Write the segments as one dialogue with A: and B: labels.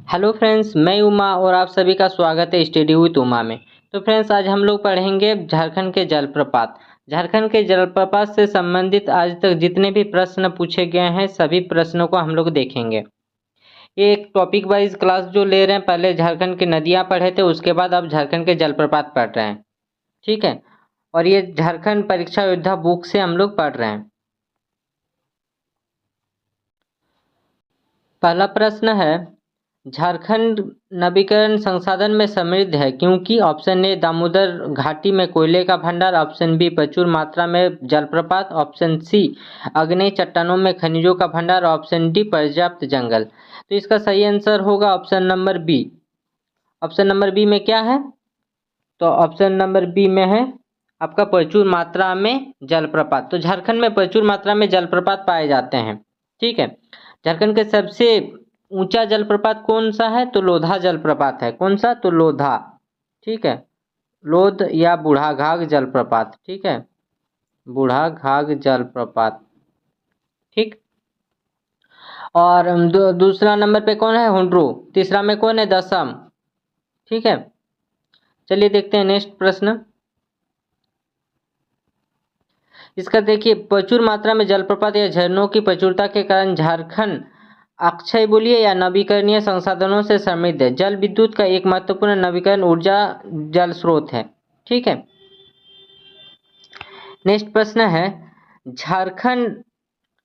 A: Hello friends, मैं उमा और आप सभी का स्वागत है स्टडी विद उमा में। तो फ्रेंड्स, आज हम लोग पढ़ेंगे झारखंड के जलप्रपात। झारखंड के जलप्रपात से संबंधित आज तक जितने भी प्रश्न पूछे गए हैं सभी प्रश्नों को हम लोग देखेंगे। ये एक टॉपिक वाइज क्लास जो ले रहे हैं, पहले झारखंड की नदियाँ पढ़े थे, उसके बाद अब झारखंड के जलप्रपात पढ़ रहे हैं। ठीक है, और ये झारखंड परीक्षा योद्धा बुक से हम लोग पढ़ रहे हैं। पहला प्रश्न है, झारखंड नवीकरण संसाधन में समृद्ध है क्योंकि ऑप्शन ए दामोदर घाटी में कोयले का भंडार, ऑप्शन बी प्रचुर मात्रा में जलप्रपात, ऑप्शन सी आग्नेय चट्टानों में खनिजों का भंडार, ऑप्शन डी पर्याप्त जंगल। तो इसका सही आंसर होगा option number B. Option number B में क्या है? तो ऑप्शन नंबर बी में है आपका प्रचुर मात्रा में जलप्रपात। तो झारखंड में प्रचुर मात्रा में जलप्रपात पाए जाते हैं। ठीक है, झारखंड के सबसे ऊंचा जलप्रपात कौन सा है? तो लोधा जलप्रपात है। कौन सा? तो लोधा। ठीक है, लोध या बूढ़ाघाघ जलप्रपात। ठीक है, बूढ़ाघाघ जलप्रपात। ठीक, और दूसरा नंबर पे कौन है? हुंड्रू। तीसरा में कौन है? दसम। ठीक है, चलिए देखते हैं नेक्स्ट प्रश्न। इसका देखिए, प्रचुर मात्रा में जलप्रपात या झरनों की प्रचुरता के कारण झारखंड अक्षय बोलिए या नवीकरणीय संसाधनों से समृद्ध है। जल विद्युत का एक महत्वपूर्ण नवीकरण ऊर्जा जल स्रोत है। ठीक है, नेक्स्ट प्रश्न है, झारखंड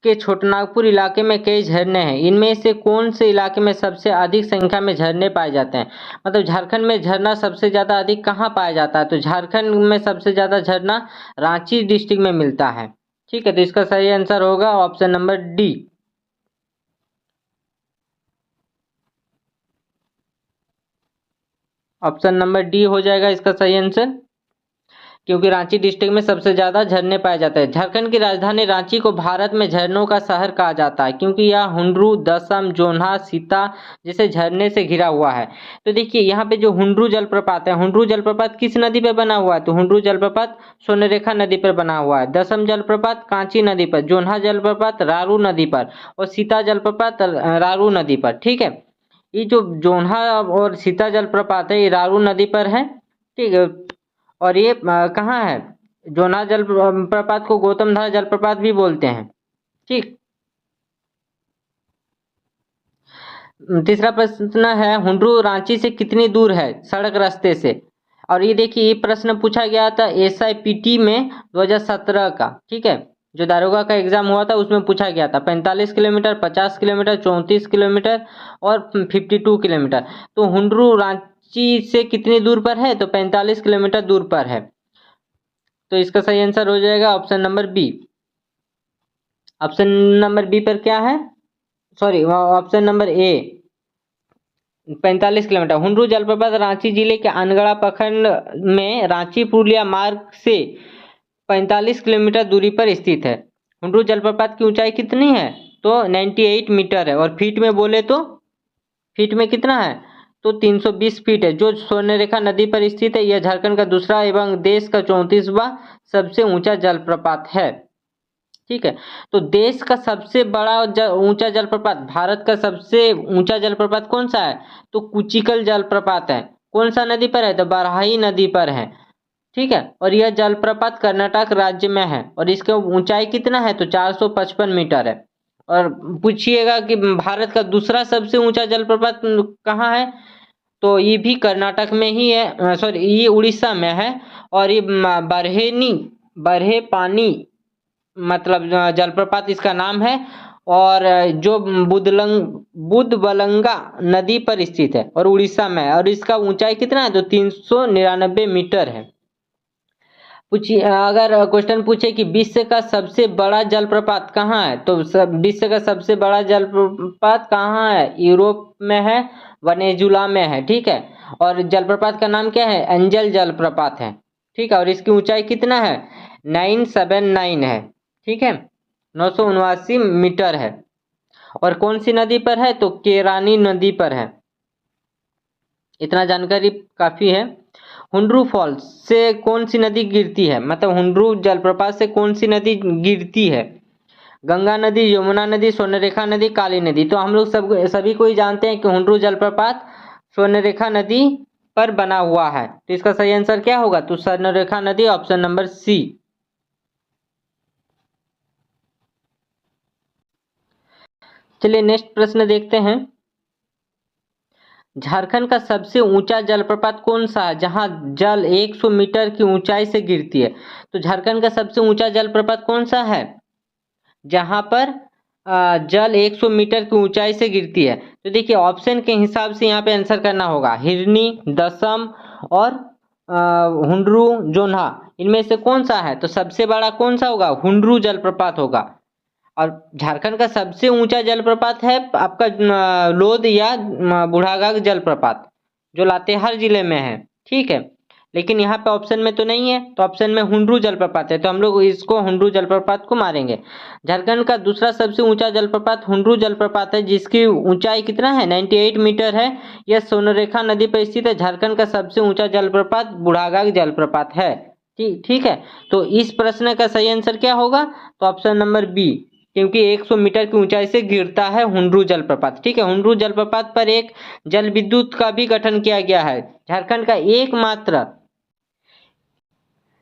A: के छोटानागपुर इलाके में कई झरने हैं, इनमें से कौन से इलाके में सबसे अधिक संख्या में झरने पाए जाते हैं? मतलब झारखंड में झरना सबसे ज़्यादा अधिक कहाँ पाया जाता है? तो झारखंड में सबसे ज़्यादा झरना रांची डिस्ट्रिक्ट में मिलता है। ठीक है, तो इसका सही आंसर होगा option number D. Option number D हो जाएगा इसका सही आंसर, क्योंकि रांची डिस्ट्रिक्ट में सबसे ज़्यादा झरने पाए जाते हैं। झारखंड की राजधानी रांची को भारत में झरनों का शहर कहा जाता है क्योंकि यह हुंड्रू, दसम, जोन्हा, सीता जैसे झरने से घिरा हुआ है। तो देखिए यहाँ पे जो हुंड्रू जलप्रपात है, हुंड्रू जलप्रपात किस नदी पे बना हुआ है? तो हुंड्रू जलप्रपात स्वर्णरेखा नदी पर बना हुआ है। दसम जलप्रपात कांची नदी पर, जोन्हा जलप्रपात रारू नदी पर और सीता जलप्रपात रारू नदी पर। ठीक है, ये जो जोन्हा और सीता जलप्रपात है ये रारू नदी पर है। ठीक है, और ये कहाँ है? जोन्हा जलप्रपात को गौतम धारा जलप्रपात भी बोलते हैं। ठीक, तीसरा प्रश्न है, हुंड्रू रांची से कितनी दूर है सड़क रास्ते से? और ये देखिए, ये प्रश्न पूछा गया था SIPT में 2017 का। ठीक है, जो दारोगा का एग्जाम हुआ था उसमें पूछा गया था। 45 किलोमीटर, 50 किलोमीटर, 34 किलोमीटर और 52 किलोमीटर। तो हुंड्रू रांची से कितनी दूर पर है? तो 45 किलोमीटर दूर पर है। तो इसका सही आंसर हो जाएगा option number B. Option number B पर क्या है? Sorry, option number A 45 kilometre. Hundru जलप्रपात रांची जिले के अनगढ़ा प्रखंड में रांची पुरुलिया मार्ग से 45 किलोमीटर दूरी पर स्थित है। हुंड्रू जलप्रपात की ऊंचाई कितनी है? तो 98 मीटर है, और फीट में बोले तो फीट में कितना है? तो 320 फीट है, जो स्वर्णरेखा नदी पर स्थित है। यह झारखंड का दूसरा एवं देश का 34वां सबसे ऊंचा जलप्रपात है। ठीक है, तो देश का सबसे बड़ा ऊंचा जलप्रपात, भारत का सबसे ऊंचा जलप्रपात कौन सा है? तो कुचिकल जलप्रपात है। कौन सा नदी पर है? तो बराही नदी पर है। ठीक है, और यह जलप्रपात कर्नाटक राज्य में है और इसका ऊंचाई कितना है? तो 455 मीटर है। और पूछिएगा कि भारत का दूसरा सबसे ऊंचा जलप्रपात कहाँ है? तो ये भी कर्नाटक में ही है, सॉरी ये उड़ीसा में है। और ये बरहे पानी मतलब जलप्रपात इसका नाम है, और जो बुधबलंगा नदी पर स्थित है और उड़ीसा में है, और इसका ऊंचाई कितना है? तो 399 मीटर है। पूछिए, अगर क्वेश्चन पूछे कि विश्व का सबसे बड़ा जलप्रपात कहाँ है, तो विश्व का सबसे बड़ा जलप्रपात कहाँ है? यूरोप में है, वेनेजुला में है। ठीक है, और जलप्रपात का नाम क्या है? एंजल जलप्रपात है। ठीक है, और इसकी ऊंचाई कितना है? 979 है। ठीक है, 979 मीटर है। और कौन सी नदी पर है? तो केरानी नदी पर है। इतना जानकारी काफी है। हुंड्रू फॉल्स से कौन सी नदी गिरती है? मतलब हुंड्रू जलप्रपात से कौन सी नदी गिरती है? गंगा नदी, यमुना नदी, स्वर्णरेखा नदी, काली नदी। तो हम लोग सभी कोई जानते हैं कि हुंडरू जलप्रपात स्वर्णरेखा नदी पर बना हुआ है। तो इसका सही आंसर क्या होगा? तो स्वर्णरेखा नदी, ऑप्शन नंबर सी। चलिए नेक्स्ट प्रश्न देखते हैं। झारखंड का सबसे ऊंचा जलप्रपात कौन सा है जहां जल 100 मीटर की ऊंचाई से गिरती है? तो झारखंड का सबसे ऊंचा जलप्रपात कौन सा है जहां पर जल 100 मीटर की ऊंचाई से गिरती है? तो देखिए ऑप्शन के हिसाब से यहाँ पे आंसर करना होगा। हिरनी, दसम और हुंडरू, जोन्हा, इनमें से कौन सा है? तो सबसे बड़ा कौन सा होगा? हुंडरू जलप्रपात होगा। और झारखंड का सबसे ऊंचा जलप्रपात है आपका लोध या बुढ़ागाग जलप्रपात, जो लातेहार जिले में है। ठीक है, लेकिन यहाँ पे ऑप्शन में तो नहीं है, तो ऑप्शन में हुंडरू जलप्रपात है, तो हम लोग इसको हुंडरू जलप्रपात को मारेंगे। झारखंड का दूसरा सबसे ऊंचा जलप्रपात हुंडरू जलप्रपात है, जिसकी ऊंचाई कितना है? 98 मीटर है। यह स्वर्णरेखा नदी पर स्थित है। झारखंड का सबसे ऊंचा जलप्रपात बुढ़ागाग जलप्रपात है। ठीक है, तो इस प्रश्न का सही आंसर क्या होगा? तो ऑप्शन नंबर बी, क्योंकि 100 मीटर की ऊंचाई से गिरता है हुंडरू जलप्रपात। ठीक है, हुंडरू जलप्रपात पर एक जल विद्युत का भी गठन किया गया है। झारखंड का एकमात्र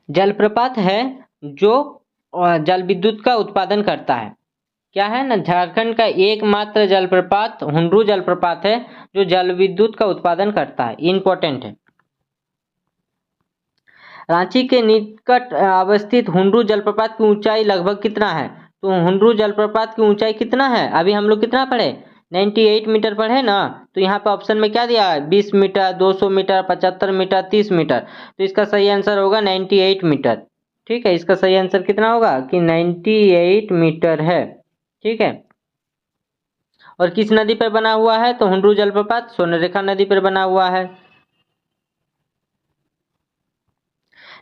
A: जलप्रपात है जो जल विद्युत का उत्पादन करता है। क्या है ना, झारखंड का एकमात्र जलप्रपात हुंडरू जलप्रपात है जो जल विद्युत का उत्पादन करता है। इंपॉर्टेंट है। रांची के निकट अवस्थित हुंडरू जलप्रपात की ऊंचाई लगभग कितना है? तो हुंडरू जलप्रपात की ऊंचाई कितना है? अभी हम लोग कितना पढ़े? 98 मीटर पढ़े ना। तो यहाँ पे ऑप्शन में क्या दिया है? 20 मीटर, 200 मीटर, 75 मीटर, 30 मीटर। तो इसका सही आंसर होगा 98 मीटर। ठीक है, इसका सही आंसर कितना होगा कि 98 मीटर है। ठीक है, और किस नदी पर बना हुआ है? तो हुंडरू जलप्रपात स्वर्णरेखा नदी पर बना हुआ है।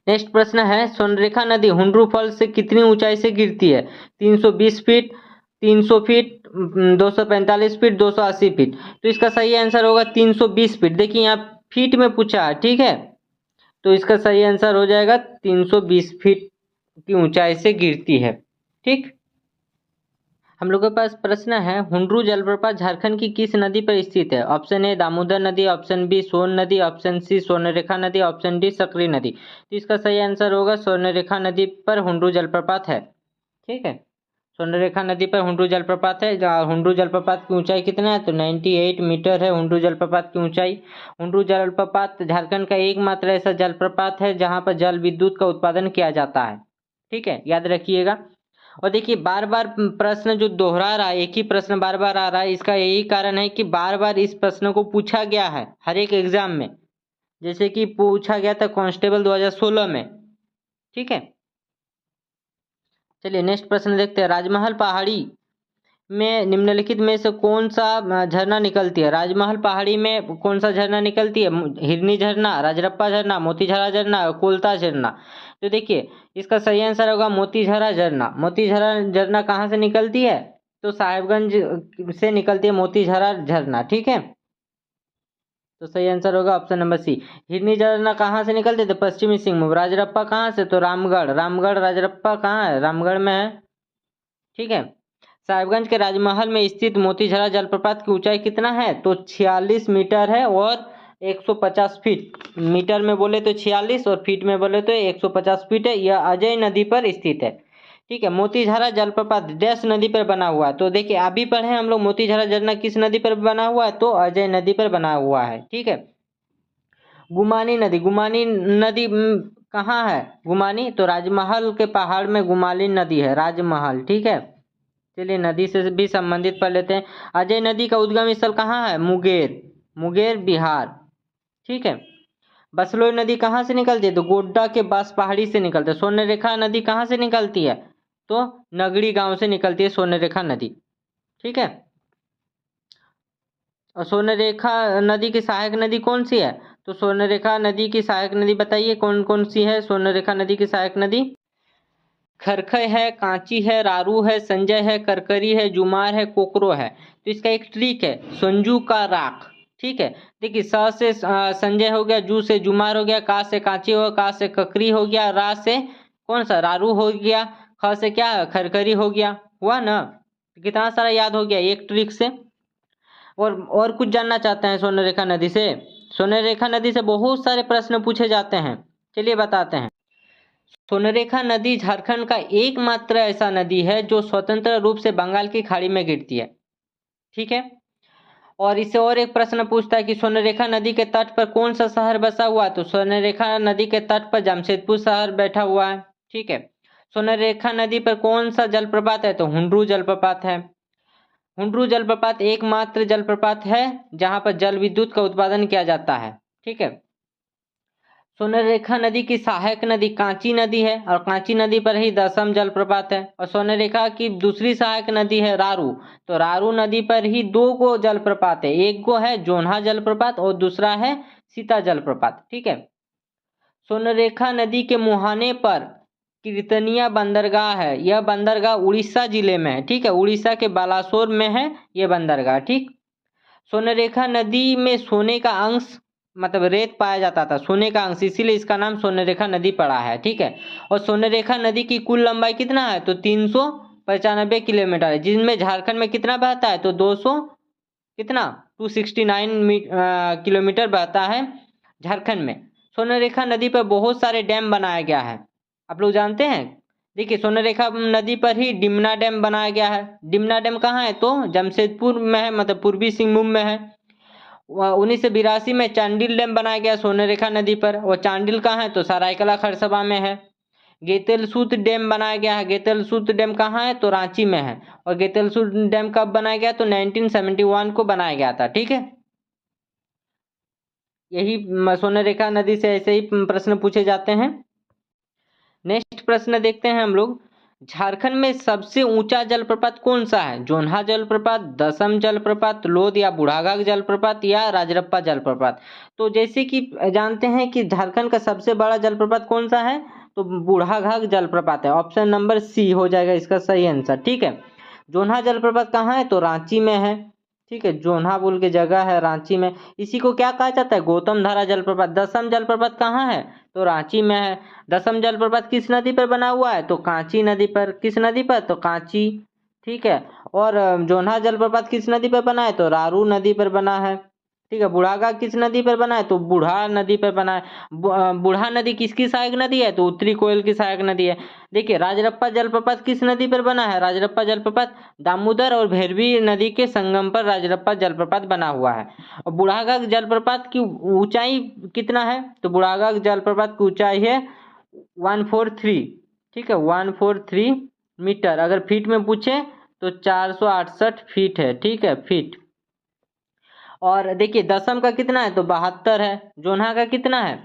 A: नेक्स्ट प्रश्न है, स्वर्णरेखा नदी हुंडरू फॉल से कितनी ऊंचाई से गिरती है? 320 फीट, 300 फीट, 245 फीट, 280 फीट। तो इसका सही आंसर होगा 320 फीट। देखिए यहाँ फीट में पूछा है। ठीक है, तो इसका सही आंसर हो जाएगा 320 फीट की ऊंचाई से गिरती है। ठीक, हम लोग के पास प्रश्न है, हुंडरू जलप्रपात झारखंड की किस नदी पर स्थित है? ऑप्शन ए दामोदर नदी, ऑप्शन बी सोन नदी, ऑप्शन सी स्वर्णरेखा नदी, ऑप्शन डी सकरी नदी। तो इसका सही आंसर होगा स्वर्णरेखा नदी पर हुंडरू जलप्रपात है। ठीक है, स्वर्णरेखा नदी पर हुंडरू जलप्रपात है। हुंडरू जलप्रपात की ऊंचाई कितना है? तो 98 मीटर है हुंडरू जलप्रपात की ऊंचाई। हुंडरू जलप्रपात झारखंड का एकमात्र ऐसा जलप्रपात है जहां पर जल विद्युत का उत्पादन किया जाता है। ठीक है, याद रखिएगा। और देखिए बार बार प्रश्न जो दोहरा रहा है, एक ही प्रश्न बार बार आ रहा है, इसका यही कारण है कि बार बार इस प्रश्न को पूछा गया है हर एक एग्जाम में, जैसे कि पूछा गया था कांस्टेबल 2016 में। ठीक है, चलिए नेक्स्ट प्रश्न देखते हैं। राजमहल पहाड़ी में निम्नलिखित में से कौन सा झरना निकलती है? राजमहल पहाड़ी में कौन सा झरना निकलती है? हिरनी झरना, राजरप्पा झरना, मोतीझरा झरना, कोलता झरना। तो देखिए इसका सही आंसर होगा मोतीझरा झरना। मोतीझरा झरना कहाँ से निकलती है? तो साहेबगंज से निकलती है मोतीझरा झरना। ठीक है, तो सही आंसर होगा ऑप्शन नंबर सी। हिरनी झरना कहाँ से निकलते थे? पश्चिमी सिंहभूम। राजरप्पा कहाँ से? तो रामगढ़। रामगढ़ राजरप्पा कहाँ है? रामगढ़ में है। ठीक है, साहिबगंज के राजमहल में स्थित मोतीझरा जलप्रपात की ऊंचाई कितना है? तो 46 मीटर है और 150 फीट। मीटर में बोले तो 46 और फीट में बोले तो 150 फीट है। यह अजय नदी पर स्थित है। ठीक है, मोतीझरा जलप्रपात डैश नदी पर बना हुआ है। तो देखिए अभी पढ़े हम लोग मोतीझरा झरना किस नदी पर बना हुआ है? तो अजय नदी पर बना हुआ है। ठीक है, गुमानी नदी। गुमानी नदी कहाँ है? गुमानी तो राजमहल के पहाड़ में गुमानी नदी है, राजमहल। ठीक है, चलिए नदी से भी संबंधित पढ़ लेते हैं। अजय नदी का उद्गम स्थल कहाँ है? मुंगेर। मुंगेर बिहार। ठीक है, बसलोई नदी कहाँ से निकलती है? तो गोड्डा के बांस पहाड़ी से निकलती है। स्वर्णरेखा नदी कहाँ से निकलती है? तो नगड़ी गांव से निकलती है स्वर्णरेखा नदी। ठीक है, और स्वर्णरेखा नदी की सहायक नदी कौन सी है? तो स्वर्णरेखा नदी की सहायक नदी बताइए कौन कौन सी है स्वर्णरेखा नदी की सहायक नदी? खरखय है, कांची है, रारू है, संजय है, करकरी है, जुमार है, कोकरो है। तो इसका एक ट्रिक है, संजू का राख। ठीक है, देखिए स से संजय हो गया, जू से जुमार हो गया, का से कांची हो गया, का से ककरी हो गया, रा से कौन सा? रारू हो गया, ख से क्या? खरकरी हो गया। हुआ ना? कितना सारा याद हो गया एक ट्रिक से। और कुछ जानना चाहते हैं स्वर्णरेखा नदी से? स्वर्णरेखा नदी से बहुत सारे प्रश्न पूछे जाते हैं, चलिए बताते हैं। स्वर्णरेखा नदी झारखंड का एकमात्र ऐसा नदी है जो स्वतंत्र रूप से बंगाल की खाड़ी में गिरती है, ठीक है। और इससे और एक प्रश्न पूछता है कि स्वर्णरेखा नदी के तट पर कौन सा शहर बसा हुआ है? तो स्वर्णरेखा नदी के तट पर जमशेदपुर शहर बैठा हुआ है, ठीक है। स्वर्णरेखा नदी पर कौन सा जलप्रपात है? तो हुंडरू जलप्रपात है। हुंडरू जलप्रपात एकमात्र जलप्रपात है जहां पर जल विद्युत का उत्पादन किया जाता है, ठीक है। स्वर्णरेखा नदी की सहायक नदी कांची नदी है और कांची नदी पर ही दसम जलप्रपात है। और स्वर्णरेखा की दूसरी सहायक नदी है रारू, तो रारू नदी पर ही दो गो जलप्रपात है, एक गो है जोन्हा जलप्रपात और दूसरा है सीता जलप्रपात, ठीक है। स्वर्णरेखा नदी के मुहाने पर कीर्तनिया बंदरगाह है, यह बंदरगाह उड़ीसा जिले में है, ठीक है, उड़ीसा के बालासोर में है यह बंदरगाह, ठीक। स्वर्णरेखा नदी में सोने का अंश मतलब रेत पाया जाता था, सोने का अंश, इसीलिए इसका नाम स्वर्णरेखा नदी पड़ा है, ठीक है। और स्वर्णरेखा नदी की कुल लंबाई कितना है? तो 395 किलोमीटर है, जिसमें झारखंड में कितना बहता है? तो 200 कितना 269 किलोमीटर बहता है झारखंड में। स्वर्णरेखा नदी पर बहुत सारे डैम बनाया गया है, आप लोग जानते हैं। देखिए स्वर्णरेखा नदी पर ही डिमना डैम बनाया गया है। डिमना डैम कहाँ है? तो जमशेदपुर में है, मतलब पूर्वी सिंहभूम में है। 1982 में चांडिल डैम बनाया गया स्वर्णरेखा नदी पर, और चांडिल कहाँ है? तो सरायकला खरसभा में है। गेतेलसूत डैम बनाया गया है, गेतेलसूत डैम कहाँ है? तो रांची में है। और गेतेलसूत डैम कब बनाया गया? तो 1971 को बनाया गया था, ठीक है। यही स्वर्णरेखा नदी से ऐसे ही प्रश्न पूछे जाते हैं। नेक्स्ट प्रश्न देखते हैं हम लोग। झारखंड में सबसे ऊंचा जलप्रपात कौन सा है? जोन्हा जलप्रपात, दसम जलप्रपात, लोध या बुढ़ाघाघ जलप्रपात या राजरप्पा जलप्रपात? तो जैसे कि जानते हैं कि झारखंड का सबसे बड़ा जलप्रपात कौन सा है? तो बुढ़ाघाघ जलप्रपात है, ऑप्शन नंबर सी हो जाएगा इसका सही आंसर, ठीक है। जोन्हा जलप्रपात कहाँ है? तो रांची में है, ठीक है, जोन्हा बोल के जगह है रांची में। इसी को क्या कहा जाता है? गौतम धारा जलप्रपात। दसम जलप्रपात कहाँ है? तो रांची में है। दसम जलप्रपात किस नदी पर बना हुआ है? तो कांची नदी पर। किस नदी पर? तो कांची, ठीक है। और जोन्हा जलप्रपात किस नदी पर बना है? तो रारू नदी पर बना है, ठीक है। बुढ़ाघाघ किस नदी पर बना है? तो बूढ़ा नदी पर बना है। बूढ़ा नदी किसकी सहायक नदी है? तो उत्तरी कोयल की सहायक नदी है। देखिए राजरप्पा जलप्रपात किस नदी पर बना है? राजरप्पा जलप्रपात दामोदर और भैरवी नदी के संगम पर राजरप्पा जलप्रपात बना हुआ है। और बुढ़ाघाघ जलप्रपात की ऊंचाई कितना है? तो बुढ़ाघाघ जलप्रपात की ऊंचाई है 143, ठीक है, 143 मीटर। अगर फीट में पूछे तो 468 फीट है, ठीक है, फीट। और देखिए दसम का कितना है? तो 72 है। जोन्हा का कितना है?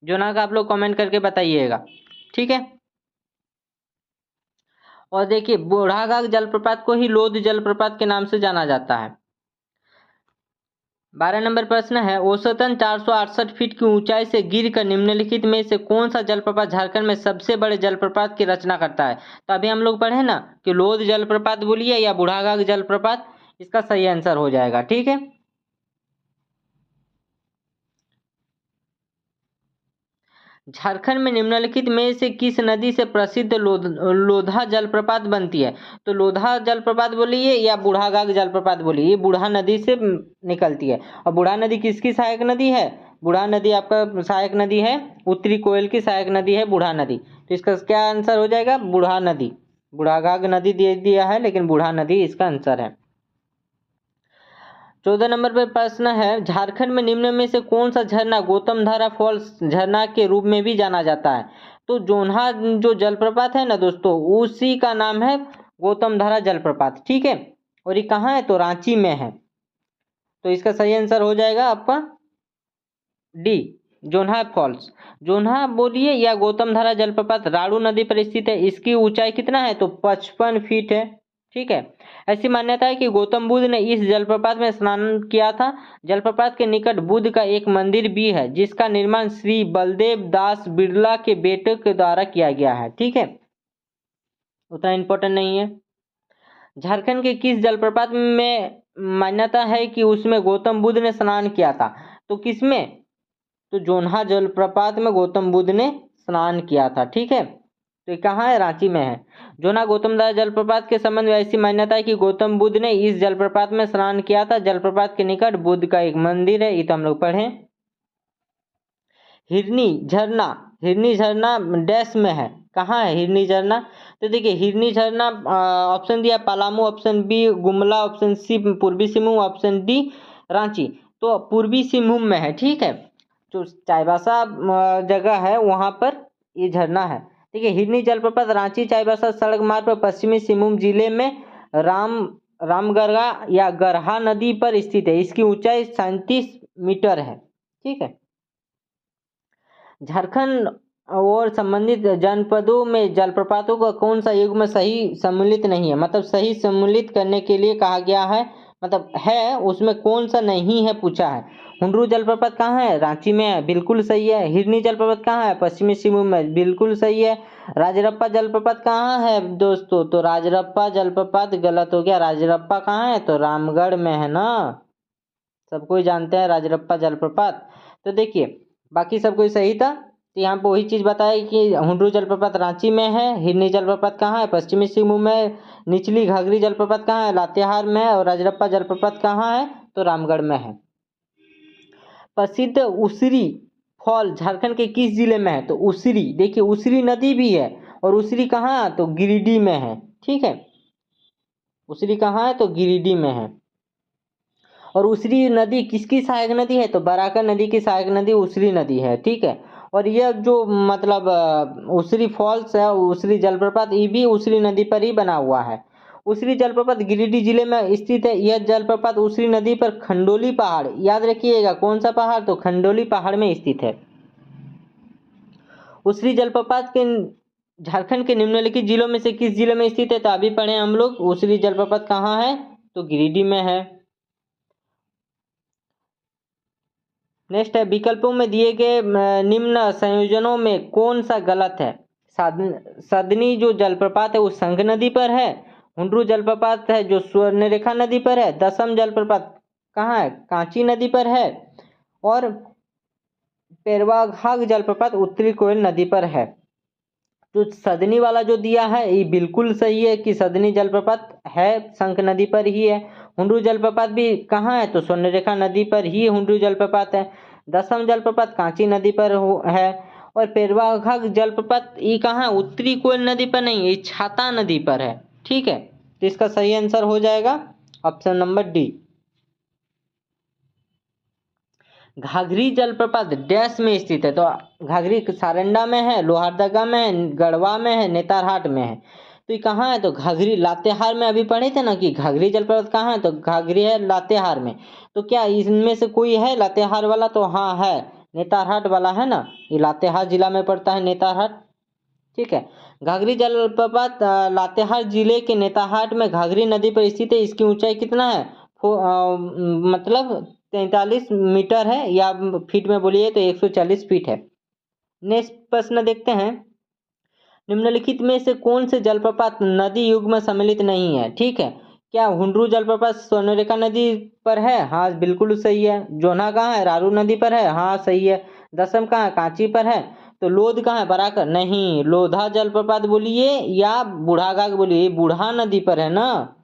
A: जोन्हा का आप लोग कमेंट करके बताइएगा, ठीक है। और देखिए बुढ़ाघाघ जलप्रपात को ही लोध जलप्रपात के नाम से जाना जाता है। 12 नंबर प्रश्न है, औसतन 468 फीट की ऊंचाई से गिरकर निम्नलिखित में से कौन सा जलप्रपात झारखंड में सबसे बड़े जलप्रपात की रचना करता है? तो अभी हम लोग पढ़े ना कि लोध जलप्रपात बोलिए या बुढ़ाघाघ जलप्रपात, इसका सही आंसर हो जाएगा, ठीक है। झारखंड में निम्नलिखित में से किस नदी से प्रसिद्ध लोधा जलप्रपात बनती है? तो लोधा जलप्रपात बोलिए या बुढ़ाघाघ जलप्रपात बोलिए, ये बूढ़ा नदी से निकलती है। और बूढ़ा नदी किसकी सहायक नदी है? बूढ़ा नदी आपका सहायक नदी है उत्तरी कोयल की सहायक नदी है बूढ़ा नदी। तो इसका क्या आंसर हो जाएगा? बूढ़ा नदी। बुढ़ाघाघ नदी दे दिया है लेकिन बूढ़ा नदी इसका आंसर है। 14 नंबर पर प्रश्न है, झारखंड में निम्न में से कौन सा झरना गौतम धारा फॉल्स झरना के रूप में भी जाना जाता है? तो जोन्हा जो जलप्रपात है ना दोस्तों, उसी का नाम है गौतम धारा जलप्रपात, ठीक है। और ये कहाँ है? तो रांची में है। तो इसका सही आंसर हो जाएगा आपका डी, जोन्हा फॉल्स। जोन्हा बोलिए या गौतम धारा जलप्रपात राड़ू नदी पर स्थित है, इसकी ऊंचाई कितना है? तो 55 फीट है, ठीक है। ऐसी मान्यता है कि गौतम बुद्ध ने इस जलप्रपात में स्नान किया था। जलप्रपात के निकट बुद्ध का एक मंदिर भी है जिसका निर्माण श्री बलदेव दास बिरला के बेटे के द्वारा किया गया है, ठीक है, उतना इंपॉर्टेंट नहीं है। झारखंड के किस जलप्रपात में मान्यता है कि उसमें गौतम बुद्ध ने स्नान किया था? तो किसमें? तो जोन्हा जलप्रपात में गौतम बुद्ध ने स्नान किया था, ठीक है। तो तो ये कहाँ है? रांची में है। जोना गौतम धारा जलप्रपात के संबंध में ऐसी मान्यता है कि गौतम बुद्ध ने इस जलप्रपात में स्नान किया था। जलप्रपात के निकट बुद्ध का एक मंदिर है, ये तो हम लोग पढ़े। हिरनी झरना, हिरनी झरना डैश में है, कहाँ है हिरनी झरना? तो देखिए हिरनी झरना ऑप्शन दिया Palamu, option B Gumla, option C Purbi Singhbhum, option D Ranchi. तो पूर्वी सिंहभूम में है, ठीक है। जो चाईबासा जगह है वहाँ पर ये झरना है। देखिए हिरनी जलप्रपात रांची चाईबासा सड़क मार्ग पर पश्चिमी सिंहभूम जिले में रामगरगा या गरहा नदी पर स्थित है। इसकी ऊंचाई 37 मीटर है, ठीक है। झारखंड और संबंधित जनपदों में जलप्रपातों का कौन सा युग्म सही सम्मिलित नहीं है? मतलब सही सम्मिलित करने के लिए कहा गया है, मतलब है उसमें कौन सा नहीं है पूछा है। हुंडरू जलप्रपात कहाँ है? रांची में है, बिल्कुल सही है। हिरनी जलप्रपात कहाँ है? पश्चिमी सिंहभूम में, बिल्कुल सही है। राजरप्पा जलप्रपात कहाँ है दोस्तों? तो राजरप्पा जलप्रपात गलत हो गया। राजरप्पा कहाँ है? तो रामगढ़ में है ना, सब कोई जानते हैं राजरप्पा जलप्रपात। तो देखिए बाकी सब कोई सही था। तो यहाँ पे वही चीज़ बताई कि हुंडरू जलप्रपात रांची में है। हिरनी जलप्रपात कहाँ है? पश्चिमी सिंहभूम में। निचली घाघरी जलप्रपात कहाँ है? लातेहार में है। और राजरप्पा जलप्रपात कहाँ है? तो रामगढ़ में है। प्रसिद्ध उसरी फॉल झारखंड के किस जिले में है? तो उसरी, देखिए उसरी नदी भी है। और उसरी कहाँ? तो गिरिडीह में है, ठीक है। उसरी कहाँ है? तो गिरिडीह में है। और उसरी नदी किसकी सहायक नदी है? तो बराकर नदी की सहायक नदी उसरी नदी है, ठीक है। और यह जो मतलब उसरी फॉल्स है, उसरी जलप्रपात, ये भी उसरी नदी पर ही बना हुआ है। उसरी जलप्रपात गिरिडीह जिले में स्थित है। यह जलप्रपात उसरी नदी पर खंडोली पहाड़, याद रखिएगा कौन सा पहाड़? तो खंडोली पहाड़ में स्थित है। उसरी जलप्रपात के झारखंड के निम्नलिखित जिलों में से किस जिले में स्थित है? तो अभी पढ़े हम लोग। उसरी जलप्रपात कहाँ है? तो गिरिडीह में है। नेक्स्ट है विकल्पों में दिए गए निम्न संयोजनों में कौन सा गलत है? सदनी जो जलप्रपात है वो संघ नदी पर है। हुंडरू जलप्रपात है जो स्वर्णरेखा नदी पर है। दसम जलप्रपात कहाँ है? कांची नदी पर है। और पेरवाघाग जलप्रपात उत्तरी कोयल नदी पर है। जो सदनी वाला जो दिया है ये बिल्कुल सही है कि सदनी जलप्रपात है शंख नदी पर ही है। हुंडरू जलप्रपात भी कहाँ है? तो स्वर्णरेखा नदी पर ही हुंडरू जलप्रपात है। दसम जलप्रपात कांची नदी पर है। और पेरवाघाग जलप्रपात ये कहाँ है? उत्तरी कोयल नदी पर नहीं, ये छाता नदी पर है, ठीक है। तो इसका सही आंसर हो जाएगा ऑप्शन नंबर डी। घाघरी जलप्रपात डैश में स्थित है? तो घाघरी सारंडा में है, लोहरदगा में है, गढ़वा में है, नेतारहाट में है। तो ये कहाँ है? तो घाघरी लातेहार में। अभी पढ़े थे ना कि घाघरी जलप्रपात कहाँ है? तो घाघरी है लातेहार में। तो क्या इनमें से कोई है लातेहार वाला? तो हाँ है, नेतारहाट वाला है ना, ये लातेहार जिला में पड़ता है नेतारहाट, ठीक है। घाघरी जलप्रपात लातेहार जिले के नेतारहाट में घाघरी नदी पर स्थित है। इसकी ऊंचाई कितना है? मतलब 43 मीटर है, या फीट में बोलिए तो 140 फीट है। नेक्स्ट प्रश्न देखते हैं। निम्नलिखित में से कौन से जलप्रपात नदी युग्म में सम्मिलित नहीं है? ठीक है। क्या हुंडरू जलप्रपात स्वर्णरेखा नदी पर है? हाँ बिल्कुल सही है। जोना कहाँ है? रारू नदी पर है, हाँ सही है। दसम कहाँ है? कांची पर है। तो लोध कहाँ है? बराकर नहीं, लोधा जलप्रपात बोलिए या बूढ़ाघाघ बोलिए, ये बूढ़ा नदी पर है ना।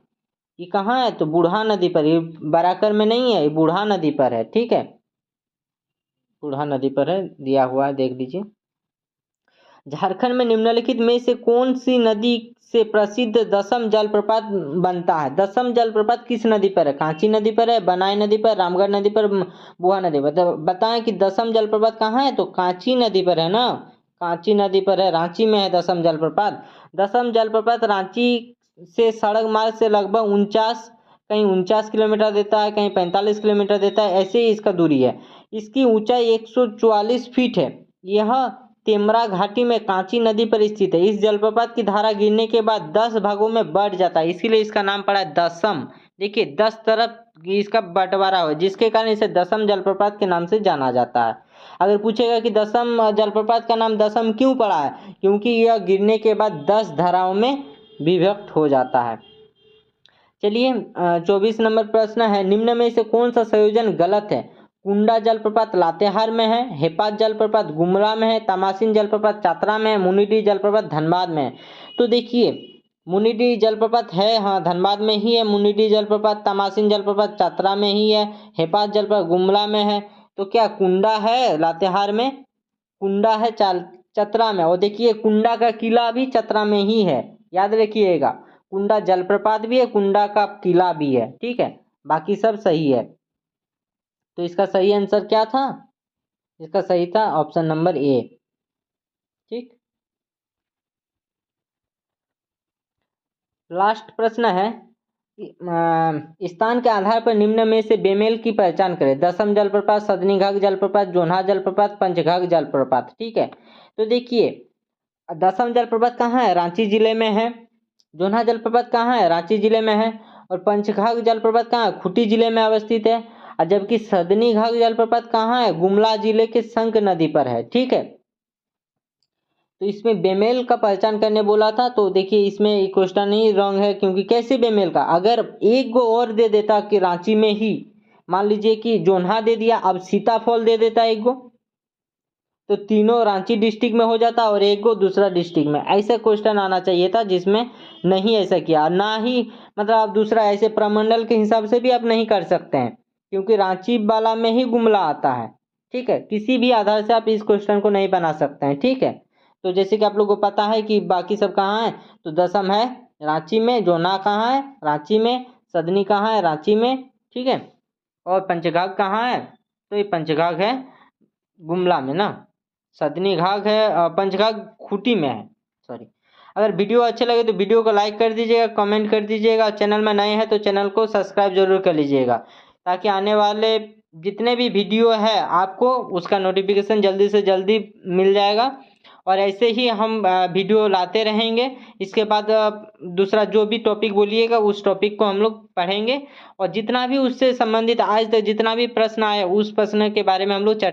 A: ये कहाँ है? तो बूढ़ा नदी पर, ये बराकर में नहीं है, ये बूढ़ा नदी पर है, ठीक है। बूढ़ा नदी पर है, दिया हुआ है, देख लीजिए। झारखंड में निम्नलिखित में से कौन सी नदी से प्रसिद्ध दसम जलप्रपात बनता है? दसम जलप्रपात किस नदी पर है? कांची नदी पर है, बनाई नदी पर, रामगढ़ नदी पर, बुआ नदी पर। तो बताएं कि दसम जलप्रपात कहाँ है? तो कांची नदी पर है ना, कांची नदी पर है, रांची में है दसम जलप्रपात। दसम जलप्रपात रांची से सड़क मार्ग से लगभग 49 किलोमीटर देता है, कहीं 45 किलोमीटर देता है, ऐसे ही इसका दूरी है। इसकी ऊंचाई 144 फीट है। यह तेमरा घाटी में कांची नदी पर स्थित है। इस जलप्रपात की धारा गिरने के बाद 10 भागों में बंट जाता है, इसीलिए इसका नाम पड़ा है दसम। देखिए 10 तरफ इसका बंटवारा हो, जिसके कारण इसे दसम जलप्रपात के नाम से जाना जाता है। अगर पूछेगा कि दसम जलप्रपात का नाम दसम क्यों पड़ा है? क्योंकि यह गिरने के बाद 10 धाराओं में विभक्त हो जाता है। चलिए 24 नंबर प्रश्न है, निम्न में से कौन सा संयोजन गलत है? कुंडा जलप्रपात लातेहार में है, हेपात जलप्रपात गुमला में है, तमासिन जलप्रपात चतरा में है, मुनिडीह जलप्रपात धनबाद में है। तो देखिए मुनिडीह जलप्रपात है, हाँ धनबाद में ही है मुनिडीह जलप्रपात, तमासिन जलप्रपात चतरा में ही है, हेपात जलप्रपात गुमला में है। तो क्या कुंडा है लातेहार में, कुंडा है चतरा में, और देखिए कुंडा का किला भी चतरा में ही है, याद रखिएगा। कुंडा जलप्रपात भी है, कुंडा का किला भी है, ठीक है, बाकी सब सही है। तो इसका सही आंसर क्या था? इसका सही था ऑप्शन नंबर ए। ठीक, लास्ट प्रश्न है स्थान के आधार पर निम्न में से बेमेल की पहचान करें। दसम जलप्रपात, सदनीघाघ जलप्रपात, जोन्हा जलप्रपात, पंचघाघ जलप्रपात। ठीक है, तो देखिए दसम जलप्रपात कहाँ है? रांची जिले में है। जोन्हा जलप्रपात कहाँ है? रांची जिले में है। और पंचघाघ जलप्रपात कहाँ है? खूंटी जिले में अवस्थित है। और जबकि सदनीघाघ जलप्रपात कहाँ है? गुमला जिले के संक नदी पर है। ठीक है, तो इसमें बेमेल का पहचान करने बोला था, तो देखिए इसमें क्वेश्चन ही रॉन्ग है, क्योंकि कैसे बेमेल का, अगर एक गो और दे देता कि रांची में ही, मान लीजिए कि जोन्हा दे दिया, अब सीताफॉल दे देता एक गो, तो तीनों रांची डिस्ट्रिक्ट में हो जाता और एक गो दूसरा डिस्ट्रिक्ट में। ऐसा क्वेश्चन आना चाहिए था, जिसमें नहीं ऐसा किया, ना ही मतलब आप दूसरा ऐसे प्रमंडल के हिसाब से भी आप नहीं कर सकते हैं, क्योंकि रांची वाला में ही गुमला आता है। ठीक है, किसी भी आधार से आप इस क्वेश्चन को नहीं बना सकते हैं। ठीक है, तो जैसे कि आप लोगों को पता है कि बाकी सब कहाँ है, तो दसम है रांची में, जोना कहाँ है? रांची में, सदनी कहाँ है? रांची में। ठीक है, और पंचघाघ कहाँ है? तो ये पंचघाघ है गुमला में ना, सदनीघाघ है पंचघाघ खूंटी में है, सॉरी। अगर वीडियो अच्छे लगे तो वीडियो को लाइक कर दीजिएगा, कमेंट कर दीजिएगा, चैनल में नए हैं तो चैनल को सब्सक्राइब जरूर कर लीजिएगा, ताकि आने वाले जितने भी वीडियो है आपको उसका नोटिफिकेशन जल्दी से जल्दी मिल जाएगा। और ऐसे ही हम वीडियो लाते रहेंगे। इसके बाद दूसरा जो भी टॉपिक बोलिएगा उस टॉपिक को हम लोग पढ़ेंगे, और जितना भी उससे संबंधित आज तक जितना भी प्रश्न आए उस प्रश्न के बारे में हम लोग